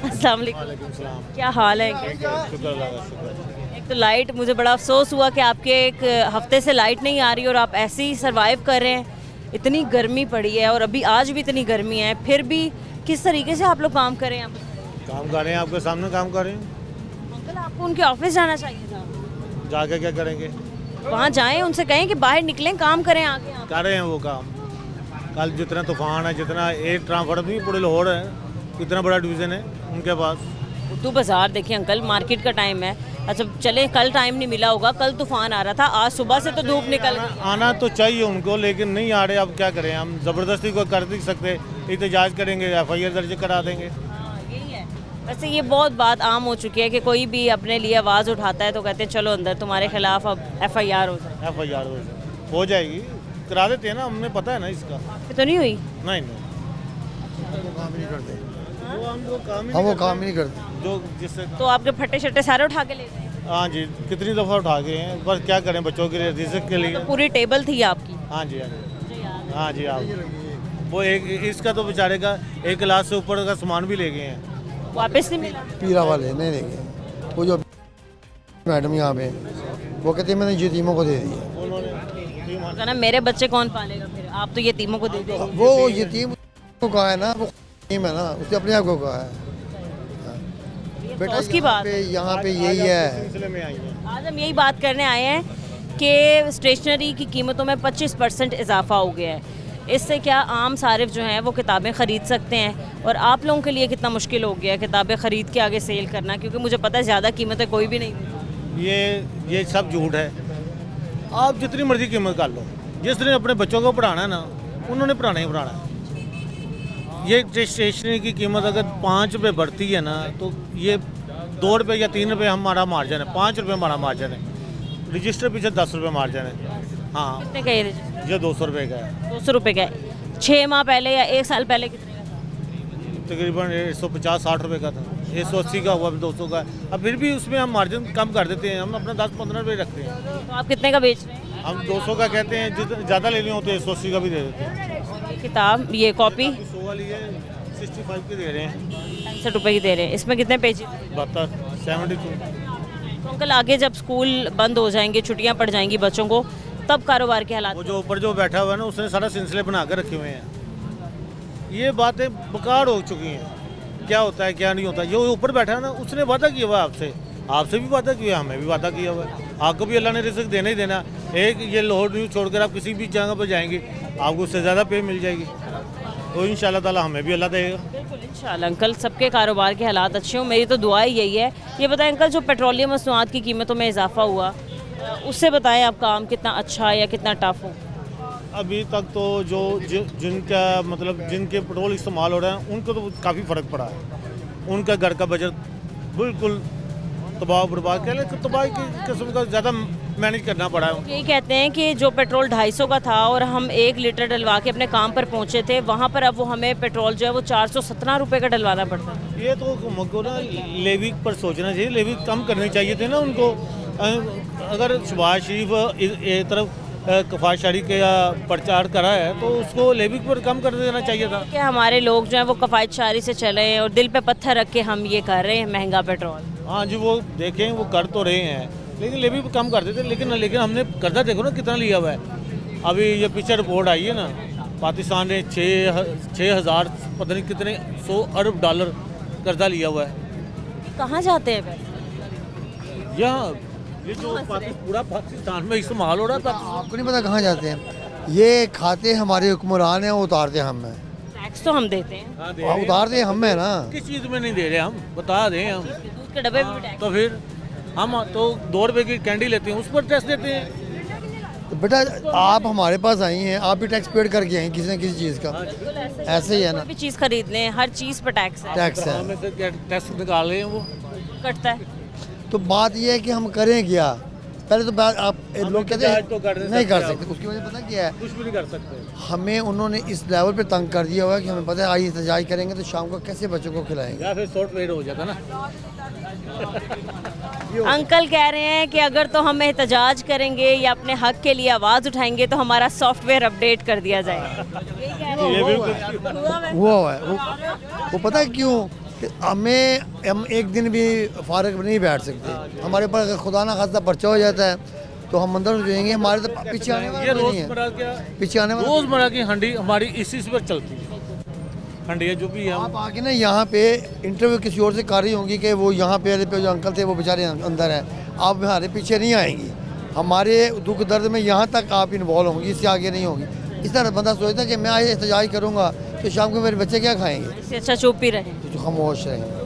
अस्सलाम वालेकुम। वालेकुम सलाम। क्या हाल है? शुक्र अल्लाह का शुक्र। एक तो लाइट, मुझे बड़ा अफसोस हुआ कि आपके एक हफ्ते से लाइट नहीं आ रही और आप ऐसे ही सरवाइव कर रहे हैं। इतनी गर्मी पड़ी है और अभी आज भी इतनी गर्मी है, फिर भी किस तरीके से आप लोग काम कर रहे हैं? काम कर रहे हैं, आपके सामने काम कर रहे हैं। अंकल, आपको उनके ऑफिस जाना चाहिए था। जाके क्या करेंगे? वहाँ जाएं, उनसे कहें कि बाहर निकलें, काम करें आके यहाँ। कर रहे हैं वो काम। कल जितना तूफान है, जितना एयर ट्रांसफर भी पूरे लाहौर है, इतना बड़ा डिवीज़न है उनके पास। उर्दू बाज़ार देखिए अंकल, मार्केट का टाइम है। अच्छा चले, कल टाइम नहीं मिला होगा, कल तूफान आ रहा था, आज सुबह से तो धूप निकल गई। आना तो चाहिए उनको, लेकिन नहीं आ रहे। अब क्या करें, हम ज़बरदस्ती को कर नहीं सकते। एहतजाज करेंगे, FIR दर्ज करा देंगे। हाँ, यही है। वैसे ये बहुत बात आम हो चुकी है कि कोई भी अपने लिए आवाज़ उठाता है तो कहते हैं चलो अंदर, तुम्हारे खिलाफ अब FIR हो जाए। FIR हो जाएगी, करा देते हैं ना, हमने पता है ना इसका। आपकी तो नहीं हुई? नहीं वो काम ही नहीं करते। हम वो काम हम वो काम ही नहीं करते। जो जिससे तो आपके फट्टे शट्टे सारे उठा के ले गए? हाँ जी, कितनी दफ़ा उठा गए हैं, बस क्या करें, बच्चों के लिए, रिज़्क़ के लिए। तो पूरी टेबल थी आपकी? हाँ जी, हाँ जी, हाँ जी। आप वो एक इसका तो बेचारे का 1 क्लास से ऊपर का सामान भी ले गए हैं। वापस नहीं मिला? पीरा वाले नहीं देंगे। वो जो मैडम यहाँ पे, वो कहते हैं मैंने यतीमों को दे दिया। उन्होंने कहना मेरे बच्चे कौन पालेगा फिर, आप तो यतीमों को दे देंगे। वो यतीम को कहा है ना, वो यतीम है ना, उसने अपने आप को कहा है। बेटा उसकी बात यहाँ पे यही है। सिलसिले में आई हैं। आज हम यही बात करने आए हैं कि स्टेशनरी की कीमतों में 25% इजाफा हो गया है। इससे क्या आम सारिफ जो हैं वो किताबें ख़रीद सकते हैं, और आप लोगों के लिए कितना मुश्किल हो गया है किताबें ख़रीद के आगे सेल करना, क्योंकि मुझे पता है ज़्यादा कीमतें कोई भी नहीं देता। ये सब झूठ है। आप जितनी मर्जी कीमत कर लो, जिसने अपने बच्चों को पढ़ाना है ना, उन्होंने पढ़ाना ही पढ़ाना है। ये स्टेशनरी की कीमत अगर 5 रुपये बढ़ती है ना, तो ये 2 रुपये या 3 रुपये हमारा मार्जिन है, 5 रुपये हमारा मार्जिन है। रजिस्टर पीछे 10 रुपये मार्जिन है। हाँ, कितने का ये रजिस्टर? ये 200 रुपये का है। 200 रुपये का है। 6 माह पहले या 1 साल पहले कितने का था? तकरीबन 150-60 रुपये का था, 180 का हुआ, 200 का। अब फिर भी उसमें हम मार्जिन कम कर देते हैं, हम अपना 10-15 रुपये रखते हैं। तो आप कितने का बेच रहे हैं? हम 200 का कहते हैं, ज़्यादा लेनी हो तो 180 का भी दे देते हैं। और ये किताब, ये कॉपी 100 वाली है, 65 की दे रहे हैं। 65 रुपये की दे रहे हैं। इसमें कितने पेजेस? 72, 72। तो अंकल आगे जब स्कूल बंद हो जाएंगे, छुट्टियां पड़ जाएंगी बच्चों को, तब कारोबार के हालात? वो जो ऊपर जो बैठा हुआ है ना, उसने सारा सिलसिले बना कर रखे हुए हैं। ये बातें बेकार हो चुकी हैं। क्या होता है क्या नहीं होता, जो ऊपर बैठा है ना, उसने वादा किया हुआ है आपसे, आपसे भी वादा किया, हमें भी वादा किया हुआ है। आपको भी अल्लाह ने रिज़्क़ देना ही देना। एक ये लाहौर न्यूज़ छोड़कर आप किसी भी जगह पर जाएंगे, आपको उससे ज़्यादा पे मिल जाएगी। तो इंशाल्लाह ताला हमें भी अल्लाह देगा। बिल्कुल इंशाल्लाह अंकल, सबके कारोबार के हालात अच्छे हों, मेरी तो दुआ ही यही है। ये बताएं अंकल, जो पेट्रोलियम मसनूआत की कीमतों में इजाफा हुआ, उससे बताएं आप काम कितना अच्छा है या कितना टफ हो? अभी तक तो जो जिनका मतलब जिनके पेट्रोल इस्तेमाल हो रहे हैं, उनको तो काफ़ी फ़र्क पड़ा है। उनका घर का बजट बिल्कुल तबाह बर्बाद, कह लें तबाह की किस्म का ज़्यादा मैनेज करना पड़ा है। यही कहते हैं कि जो पेट्रोल 250 का था और हम 1 लीटर डलवा के अपने काम पर पहुंचे थे, वहाँ पर अब वो हमें पेट्रोल जो है वो 417 रुपये का डलवाना पड़ता है। ये तो हमको ना लेवी पर सोचना चाहिए, लेवी कम करनी चाहिए थे ना उनको। अगर शहबाज शरीफ एक तरफ कफायत का प्रचार करा है, तो उसको लेवी पर कम कर देना चाहिए था। कि हमारे लोग जो हैं वो कफायत शारी से चले हैं और दिल पे पत्थर रख के हम ये कर रहे हैं महंगा पेट्रोल। हाँ जी, वो देखें, वो कर तो रहे हैं, लेकिन लेवी पर कम कर देते। लेकिन हमने कर्जा देखो ना कितना लिया हुआ है। अभी ये पीछे रिपोर्ट आई है ना, पाकिस्तान ने 6,000 पता नहीं कितने 100 अरब डॉलर कर्जा लिया हुआ है। कहाँ जाते हैं पैसे? यहाँ ये जो पूरा पाकिस्तान में इस्तेमाल हो रहा था। आपको नहीं पता कहाँ जाते हैं। ये खाते हमारे हुक्मरान हैं, वो उतारते हम हैं। टैक्स तो हम देते हैं, हाँ, दे रहे हैं। उतारते हम हैं ना। किस चीज़ में नहीं दे रहे, हम बता दें। हम दूध के डब्बे में भी टैक्स। तो फिर हम तो 2 रुपये की कैंडी लेते हैं, उस पर टैक्स देते हैं। तो बेटा आप हमारे पास आई हैं, आप भी टैक्स पेड करके आई किसी न किसी चीज़ का। ऐसे ही है ना, कोई भी चीज़ खरीद लें, हर चीज़ पर टैक्स है, टैक्स है। हमें से क्या टैक्स निकाल रहे हैं वो। कटता है। तो बात ये है कि हम करें क्या। पहले तो बात आप लोग कहते एहतजाज तो कर हैं नहीं नहीं कर सकते सकते, उसकी वजह पता क्या है, कुछ भी नहीं कर सकते। हमें उन्होंने इस लेवल पे तंग कर दिया हुआ है कि हमें पता है आज एहतजाज करेंगे तो शाम को कैसे बच्चों को खिलाएंगे। या फिर सॉफ्टवेयर हो जाता ना। अंकल कह रहे हैं कि अगर तो हम एहतजाज करेंगे या अपने हक के लिए आवाज़ उठाएंगे तो हमारा सॉफ्टवेयर अपडेट कर दिया जाएगा। ये बिल्कुल हुआ है वो पता है क्यों, कि हम एक दिन भी फारग नहीं बैठ सकते। हमारे ऊपर अगर खुदा ना खास्ता पर्चा हो जाता है तो हम अंदर हो जाएंगे, हमारे तो पीछे आने वाला ये कोई नहीं रोजमर्रा है। क्या पीछे आने वाला रोजमर्रा की हंडी हमारी इसी पर चलती है। हंडिया जो भी है आप आके ना यहाँ पे इंटरव्यू किसी और से कर रही होंगी कि वो यहाँ पे जो अंकल थे वो बेचारे अंदर हैं, आप हमारे पीछे नहीं आएंगी। हमारे दुख दर्द में यहाँ तक आप इन्वॉल्व होंगी, इससे आगे नहीं होंगी। इस तरह बंदा सोचता है कि मैं आज एहतजाज करूँगा तो शाम को मेरे बच्चे क्या खाएंगे, इससे अच्छा चुप ही रहे। तो खामोश रहेंगे।